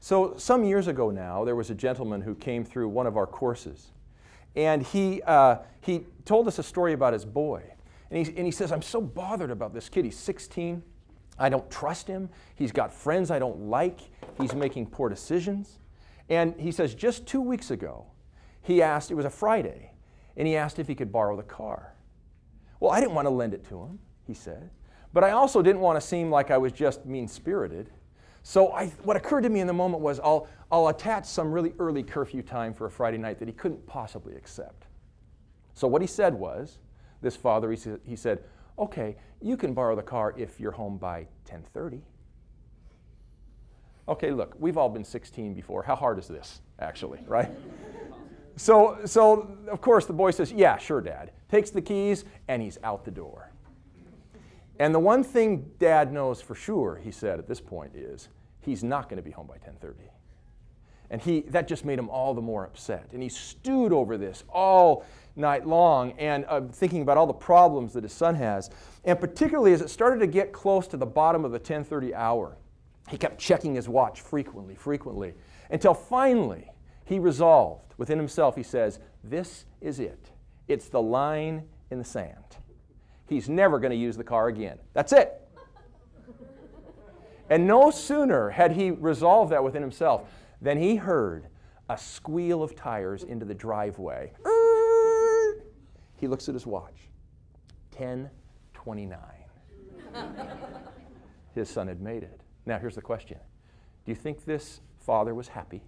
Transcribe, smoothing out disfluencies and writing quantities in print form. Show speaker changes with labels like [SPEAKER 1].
[SPEAKER 1] So some years ago now, there was a gentleman who came through one of our courses. And he told us a story about his boy. And he says, I'm so bothered about this kid. He's 16. I don't trust him. He's got friends I don't like. He's making poor decisions. And he says, just 2 weeks ago, he asked, it was a Friday, and he asked if he could borrow the car. Well, I didn't want to lend it to him, he said. But I also didn't want to seem like I was just mean-spirited. So what occurred to me in the moment was I'll attach some really early curfew time for a Friday night that he couldn't possibly accept. So what he said was, this father, he said, okay, you can borrow the car if you're home by 10:30. Okay, look, we've all been 16 before. How hard is this, actually, right? So of course, the boy says, yeah, sure, Dad. Takes the keys, and he's out the door. And the one thing Dad knows for sure, he said at this point, is he's not going to be home by 10:30. And that just made him all the more upset. And he stewed over this all night long and thinking about all the problems that his son has. And particularly as it started to get close to the bottom of the 10:30 hour, he kept checking his watch frequently, until finally he resolved within himself, he says, this is it. It's the line in the sand. He's never going to use the car again. That's it. And no sooner had he resolved that within himself than he heard a squeal of tires into the driveway. He looks at his watch. 10:29. His son had made it. Now here's the question. Do you think this father was happy?